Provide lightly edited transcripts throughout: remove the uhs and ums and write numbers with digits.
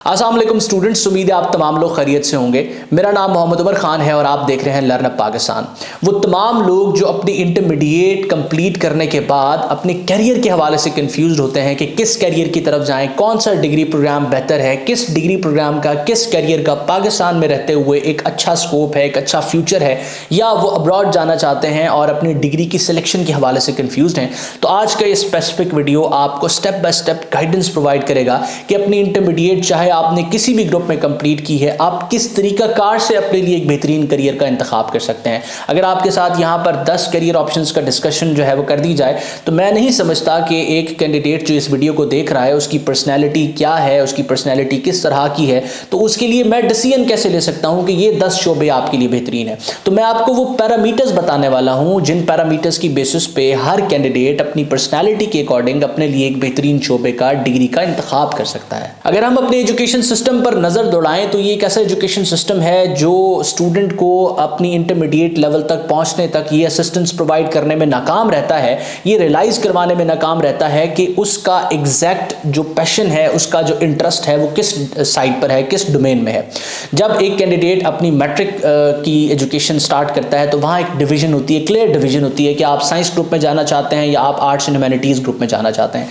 अस्सलाम वालेकुम स्टूडेंट्स, उम्मीद है आप तमाम लोग खैरियत से होंगे। मेरा नाम मोहम्मद उमर खान है और आप देख रहे हैं लर्न अप पाकिस्तान। वो तमाम लोग जो अपनी इंटरमीडिएट कंप्लीट करने के बाद अपने करियर के हवाले से कंफ्यूज होते हैं कि किस करियर की तरफ जाएं, कौन सा डिग्री प्रोग्राम बेहतर है, किस डिग्री प्रोग्राम का, किस करियर का पाकिस्तान में रहते हुए एक अच्छा स्कोप है, एक अच्छा फ्यूचर है, या वो अब्रॉड जाना चाहते हैं और अपनी डिग्री की सिलेक्शन के हवाले से कंफ्यूज हैं। तो आज का ये स्पेसिफिक वीडियो आपको step by step guidance provide करेगा कि अपनी इंटरमीडिएट चाहे आपने किसी भी ग्रुप में कंप्लीट की है, आप किस तरीका कार से अपने लिए एक बेहतरीन करियर का इंतखाब कर सकते हैं। अगर आपके साथ यहां पर 10 करियर ऑप्शंस का डिस्कशन जो है वो कर दी जाए तो मैं नहीं समझता कि एक कैंडिडेट जो इस वीडियो को देख रहा है उसकी पर्सनैलिटी क्या है, उसकी पर्सनैलिटी किस तरह की है, तो उसके लिए मैं डिसीजन कैसे ले सकता हूं कि ये 10 शोबे आपके लिए बेहतरीन है। तो मैं आपको वो पैरामीटर्स बताने वाला हूं जिन पैरामीटर्स की बेसिस पे हर कैंडिडेट अपनी पर्सनैलिटी के अकॉर्डिंग अपने लिए एक बेहतरीन शोबे का, डिग्री का इंतखाब कर सकता है। अगर हम अपने एजुकेशन सिस्टम पर नजर दौड़ाएं तो ये एक ऐसा एजुकेशन सिस्टम है जो स्टूडेंट को अपनी इंटरमीडिएट लेवल तक पहुंचने तक ये असिस्टेंस प्रोवाइड करने में नाकाम रहता है, ये रियलाइज करवाने में नाकाम रहता है कि उसका एग्जैक्ट जो पैशन है, उसका जो इंटरेस्ट है वो किस साइड पर है, किस डोमेन में है। जब एक कैंडिडेट अपनी मैट्रिक की एजुकेशन स्टार्ट करता है तो वहां एक डिवीजन होती है, क्लियर डिवीजन होती है कि आप साइंस ग्रुप में जाना चाहते हैं या आप आर्ट्स एंड ह्यूमैनिटीज ग्रुप में जाना चाहते हैं।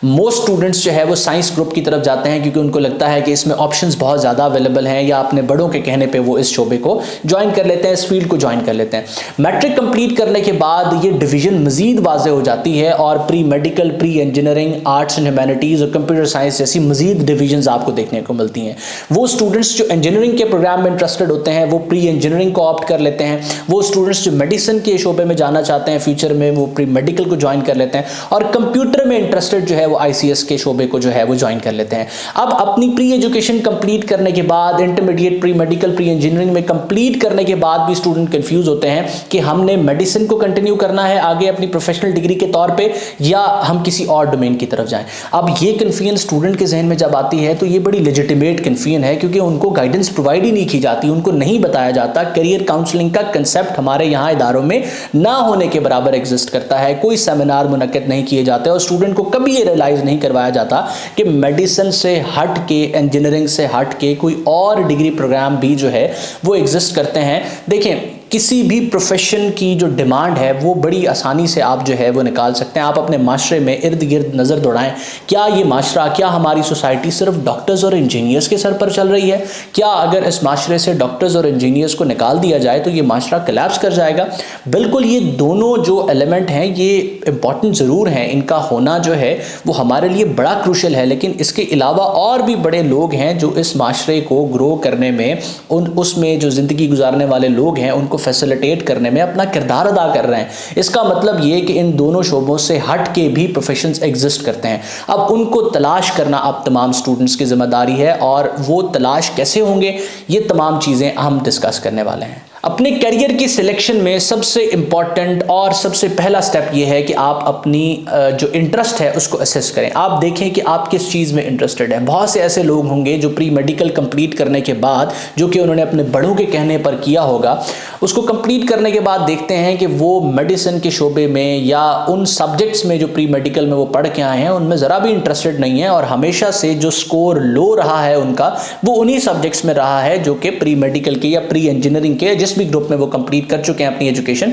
मोस्ट स्टूडेंट्स जो है वो साइंस ग्रुप की तरफ जाते हैं क्योंकि उनको लगता है कि इसमें ऑप्शंस बहुत ज़्यादा अवेलेबल हैं, या अपने बड़ों के कहने पे वो इस शोबे को ज्वाइन कर लेते हैं, इस फील्ड को ज्वाइन कर लेते हैं। मैट्रिक कंप्लीट करने के बाद ये डिवीजन मजीद वाज़ेह हो जाती है और pre medical, pre engineering, arts and humanities और कंप्यूटर साइंस जैसी मजीद डिवीजन्स आपको देखने को मिलती हैं। वो स्टूडेंट्स जो इंजीनियरिंग के प्रोग्राम में इंटरेस्टेड होते हैं वो प्री इंजीनियरिंग को ऑप्ट कर लेते हैं। वो स्टूडेंट्स जो मेडिसिन के शोबे में जाना चाहते हैं फ्यूचर में वो प्री मेडिकल को ज्वाइन कर लेते हैं, और कंप्यूटर में इंटरेस्टेड जो है वो ICS के शोबे को जो है वो ज्वाइन कर लेते हैं। अब अपनी प्री एजुकेशन कंप्लीट करने के बाद, intermediate, pre medical, pre engineering में कंप्लीट करने के बाद भी स्टूडेंट कंफ्यूज होते हैं कि हमने मेडिसिन को कंटिन्यू करना है आगे अपनी प्रोफेशनल डिग्री के तौर पे, या हम किसी और डोमेन की तरफ जाएं। अब ये कन्फ्यूजन स्टूडेंट के जहन में जब आती है तो ये बड़ी लेजिटिमेट कन्फ्यूजन है क्योंकि उनको गाइडेंस प्रोवाइड ही नहीं की जाती, उनको नहीं बताया जाता। करियर काउंसलिंग का कंसेप्ट हमारे यहाँ इदारों में ना होने के बराबर एग्जिस्ट करता है, कोई सेमिनार मुनक्किद नहीं किए जाते और स्टूडेंट को कभी ये रियलाइज नहीं करवाया जाता कि मेडिसिन से हट के, इंजीनियरिंग से हट के कोई और डिग्री प्रोग्राम भी जो है वो एग्जिस्ट करते हैं। देखें, किसी भी प्रोफेशन की जो डिमांड है वो बड़ी आसानी से आप जो है वो निकाल सकते हैं। आप अपने माशरे में इर्द गिर्द नज़र दौड़ाएं, क्या ये माशरा, क्या हमारी सोसाइटी सिर्फ डॉक्टर्स और इंजीनियर्स के सर पर चल रही है? क्या अगर इस माशरे से डॉक्टर्स और इंजीनियर्स को निकाल दिया जाए तो ये माशरा कोलैप्स कर जाएगा? बिल्कुल, ये दोनों जो एलिमेंट हैं ये इंपॉर्टेंट ज़रूर हैं, इनका होना जो है वो हमारे लिए बड़ा क्रूशल है, लेकिन इसके अलावा और भी बड़े लोग हैं जो इस माशरे को ग्रो करने में, उसमें जो ज़िंदगी गुजारने वाले लोग हैं उनको फैसिलिटेट करने में अपना किरदार अदा कर रहे हैं। इसका मतलब ये कि इन दोनों शोबों से हट के भी प्रोफेशंस एग्जिस्ट करते हैं। अब उनको तलाश करना आप तमाम स्टूडेंट्स की जिम्मेदारी है, और वो तलाश कैसे होंगे ये तमाम चीज़ें हम डिस्कस करने वाले हैं। अपने करियर की सिलेक्शन में सबसे इंपॉर्टेंट और सबसे पहला स्टेप ये है कि आप अपनी जो इंटरेस्ट है उसको असेस करें। आप देखें कि आप किस चीज़ में इंटरेस्टेड हैं। बहुत से ऐसे लोग होंगे जो प्री मेडिकल कंप्लीट करने के बाद, जो कि उन्होंने अपने बड़ों के कहने पर किया होगा, उसको कंप्लीट करने के बाद देखते हैं कि वो मेडिसिन के शोबे में या उन सब्जेक्ट्स में जो प्री मेडिकल में वो पढ़ के आए हैं उनमें ज़रा भी इंटरेस्टेड नहीं है, और हमेशा से जो स्कोर लो रहा है उनका वो उन्हीं सब्जेक्ट्स में रहा है जो कि प्री मेडिकल के या प्री इंजीनियरिंग के, जिस भी ग्रुप में वो कंप्लीट कर चुके हैं अपनी एजुकेशन,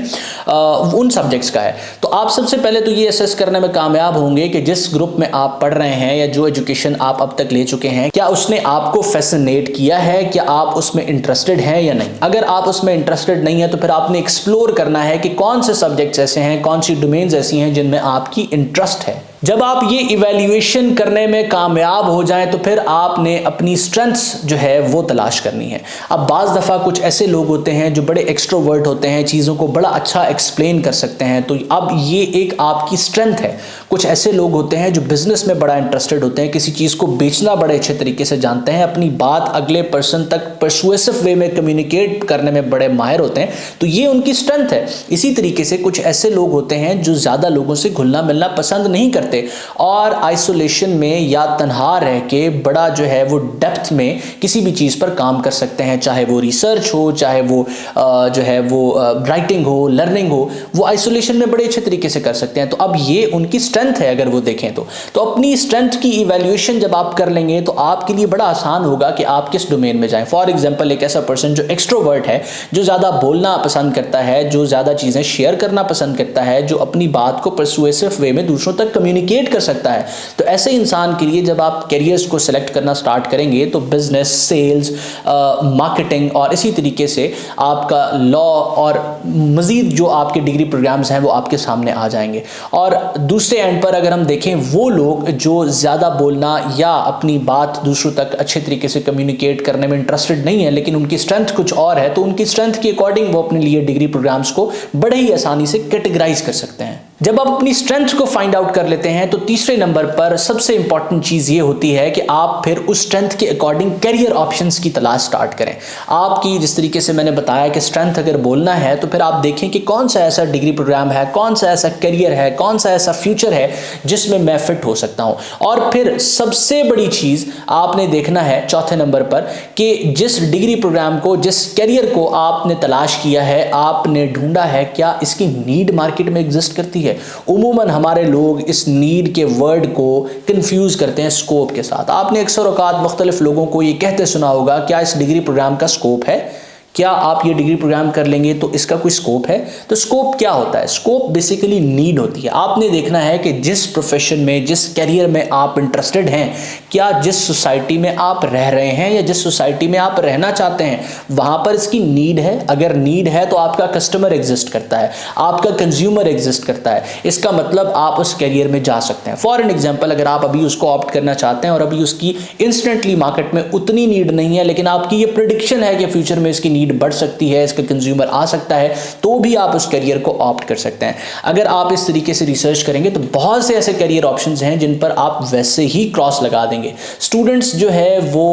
उन सब्जेक्ट्स का है। तो आप सबसे पहले तो ये असेस करने में कामयाब होंगे कि जिस ग्रुप में आप पढ़ रहे हैं या जो एजुकेशन आप अब तक ले चुके हैं, क्या उसने आपको फैसिनेट किया है, क्या आप उसमें इंटरेस्टेड हैं या नहीं। अगर आप उसमें इंटरेस्टेड नहीं है तो फिर आपने एक्सप्लोर करना है कि कौन से सब्जेक्ट्स ऐसे हैं, कौन सी डोमेन्स ऐसी हैं जिनमें आपकी इंटरेस्ट है। जब आप ये इवैल्यूएशन करने में कामयाब हो जाएं तो फिर आपने अपनी स्ट्रेंथ्स जो है वो तलाश करनी है। अब बाज़ दफ़ा कुछ ऐसे लोग होते हैं जो बड़े एक्सट्रोवर्ट होते हैं, चीज़ों को बड़ा अच्छा एक्सप्लेन कर सकते हैं, तो अब ये एक आपकी स्ट्रेंथ है। कुछ ऐसे लोग होते हैं जो बिज़नेस में बड़ा इंटरेस्टेड होते हैं, किसी चीज़ को बेचना बड़े अच्छे तरीके से जानते हैं, अपनी बात अगले पर्सन तक परसुएसिव वे में कम्युनिकेट करने में बड़े माहिर होते हैं, तो ये उनकी स्ट्रेंथ है। इसी तरीके से कुछ ऐसे लोग होते हैं जो ज़्यादा लोगों से घुलना मिलना पसंद नहीं करते, करते और आइसोलेशन में या तन्हा रह के बड़ा जो है वो डेप्थ में किसी भी चीज़ पर काम कर सकते हैं, चाहे वो रिसर्च हो, चाहे वो जो है वो राइटिंग हो, लर्निंग हो, वो आइसोलेशन में बड़े अच्छे तरीके से कर सकते हैं। तो अब ये उनकी स्ट्रेंथ है अगर वो देखें तो अपनी स्ट्रेंथ की इवैल्यूएशन जब आप कर लेंगे तो आपके लिए बड़ा आसान होगा कि आप किस डोमेन में जाएं। फॉर एग्जांपल एक ऐसा पर्सन जो एक्सट्रोवर्ट है, जो ज़्यादा बोलना पसंद करता है, जो ज़्यादा चीज़ें शेयर करना पसंद करता है, जो अपनी बात को परसुएसिव वे में दूसरों तक कम्युनिकेट कर सकता है, तो ऐसे इंसान के लिए जब आप कैरियर्स को सिलेक्ट करना स्टार्ट करेंगे तो बिजनेस, सेल्स, मार्केटिंग और इसी तरीके से आपका लॉ और मज़ीद जो आपके डिग्री प्रोग्राम्स हैं वो आपके सामने आ जाएंगे। और दूसरे एंड पर अगर हम देखें, वो लोग जो ज़्यादा बोलना या अपनी बात दूसरों तक अच्छे तरीके से कम्युनिकेट करने में इंटरेस्टेड नहीं है, लेकिन उनकी स्ट्रेंथ कुछ और है, तो उनकी स्ट्रेंथ के अकॉर्डिंग वो अपने लिए डिग्री प्रोग्राम्स को बड़े ही आसानी से कैटेगराइज कर सकते हैं। जब आप अपनी स्ट्रेंथ को फाइंड आउट कर लेते हैं तो तीसरे नंबर पर सबसे इंपॉर्टेंट चीज़ ये होती है कि आप फिर उस स्ट्रेंथ के अकॉर्डिंग करियर ऑप्शंस की तलाश स्टार्ट करें। आपकी जिस तरीके से मैंने बताया कि स्ट्रेंथ अगर बोलना है तो फिर आप देखें कि कौन सा ऐसा डिग्री प्रोग्राम है, कौन सा ऐसा करियर है, कौन सा ऐसा फ्यूचर है जिसमें मैं फिट हो सकता हूँ। और फिर सबसे बड़ी चीज़ आपने देखना है चौथे नंबर पर कि जिस डिग्री प्रोग्राम को, जिस करियर को आपने तलाश किया है, आपने ढूंढा है, क्या इसकी नीड मार्केट में एग्जिस्ट करती है। उमूमन हमारे लोग इस नीड के वर्ड को कंफ्यूज करते हैं स्कोप के साथ। आपने अक्सर औकात मुख्तलिफ लोगों को ये कहते सुना होगा, क्या इस डिग्री प्रोग्राम का स्कोप है, क्या आप ये डिग्री प्रोग्राम कर लेंगे तो इसका कोई स्कोप है। तो स्कोप क्या होता है? स्कोप बेसिकली नीड होती है। आपने देखना है कि जिस प्रोफेशन में, जिस करियर में आप इंटरेस्टेड हैं, क्या जिस सोसाइटी में आप रह रहे हैं या जिस सोसाइटी में आप रहना चाहते हैं वहां पर इसकी नीड है। अगर नीड है तो आपका कस्टमर एग्जिस्ट करता है, आपका कंज्यूमर एग्जिस्ट करता है, इसका मतलब आप उस करियर में जा सकते हैं। फॉर एन एग्जाम्पल, अगर आप अभी उसको ऑप्ट करना चाहते हैं और अभी उसकी इंस्टेंटली मार्केट में उतनी नीड नहीं है, लेकिन आपकी ये प्रेडिक्शन है कि फ्यूचर में इसकी बढ़ सकती है, इसका कंज्यूमर आ सकता है, तो भी आप उस करियर को ऑप्ट कर सकते हैं। अगर आप इस तरीके से रिसर्च करेंगे तो बहुत से ऐसे करियर ऑप्शंस हैं जिन पर आप वैसे ही क्रॉस लगा देंगे। स्टूडेंट्स जो है वो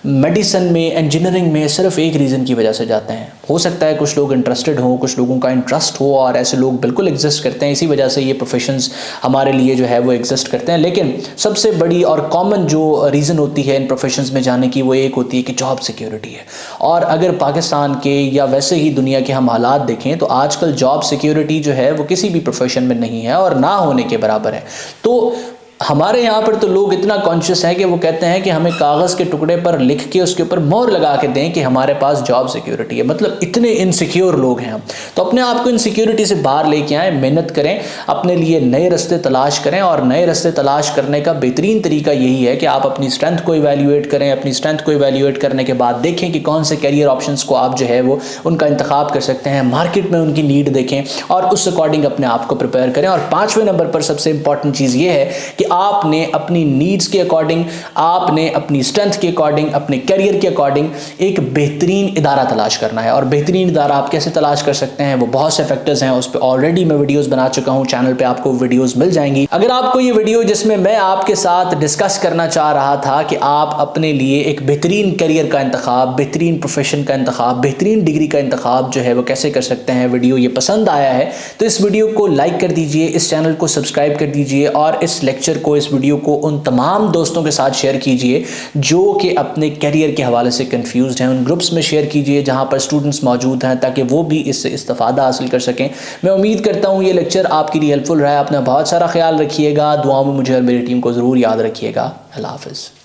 मेडिसिन में, इंजीनियरिंग में सिर्फ एक रीज़न की वजह से जाते हैं। हो सकता है कुछ लोग इंटरेस्टेड हो, कुछ लोगों का इंटरेस्ट हो, और ऐसे लोग बिल्कुल एग्जिस्ट करते हैं, इसी वजह से ये प्रोफेशंस हमारे लिए जो है वो एग्जिस्ट करते हैं। लेकिन सबसे बड़ी और कॉमन जो रीज़न होती है इन प्रोफेशंस में जाने की, वो एक होती है कि जॉब सिक्योरिटी है। और अगर पाकिस्तान के या वैसे ही दुनिया के हम हालात देखें तो आजकल जॉब सिक्योरिटी जो है वो किसी भी प्रोफेशन में नहीं है और ना होने के बराबर है। तो हमारे यहाँ पर तो लोग इतना कॉन्शियस हैं कि वो कहते हैं कि हमें कागज़ के टुकड़े पर लिख के उसके ऊपर मोहर लगा के दें कि हमारे पास जॉब सिक्योरिटी है। मतलब इतने इनसिक्योर लोग हैं हम। तो अपने आप को इनसिक्योरिटी से बाहर लेके आएँ, मेहनत करें, अपने लिए नए रास्ते तलाश करें। और नए रास्ते तलाश करने का बेहतरीन तरीका यही है कि आप अपनी स्ट्रेंथ को इवैल्यूएट करें। अपनी स्ट्रेंथ को इवैल्यूएट करने के बाद देखें कि कौन से कैरियर ऑप्शंस को आप जो है वो उनका इंतखाब कर सकते हैं। मार्केट में उनकी नीड देखें और उस अकॉर्डिंग अपने आप को प्रिपेयर करें। और पाँचवें नंबर पर सबसे इंपॉर्टेंट चीज़ ये है कि आपने अपनी नीड्स के अकॉर्डिंग, आपने अपनी स्ट्रेंथ के अकॉर्डिंग, अपने करियर के अकॉर्डिंग एक बेहतरीन इदारा तलाश करना है। और बेहतरीन इदारा आप कैसे तलाश कर सकते हैं, वो बहुत से फैक्टर्स हैं, उस पर ऑलरेडी मैं वीडियोस बना चुका हूं, चैनल पे आपको वीडियोस मिल जाएंगी। अगर आपको ये वीडियो जिसमें मैं आपके साथ डिस्कस करना चाह रहा था कि आप अपने लिए एक बेहतरीन करियर का इंतखाब, बेहतरीन प्रोफेशन का इंतखाब, बेहतरीन डिग्री का इंतखाब जो है वो कैसे कर सकते हैं, वीडियो ये पसंद आया है तो इस वीडियो को लाइक कर दीजिए, इस चैनल को सब्सक्राइब कर दीजिए और इस लेक्चर को, इस वीडियो को उन तमाम दोस्तों के साथ शेयर कीजिए जो कि अपने करियर के हवाले से कंफ्यूज्ड हैं। उन ग्रुप्स में शेयर कीजिए जहां पर स्टूडेंट्स मौजूद हैं ताकि वो भी इससे इस्तेफादा हासिल कर सकें। मैं उम्मीद करता हूं ये लेक्चर आपके लिए हेल्पफुल रहा है। अपना बहुत सारा ख्याल रखिएगा, दुआओं में मुझे और मेरी टीम को ज़रूर याद रखिएगा। अल्लाह हाफ़िज़।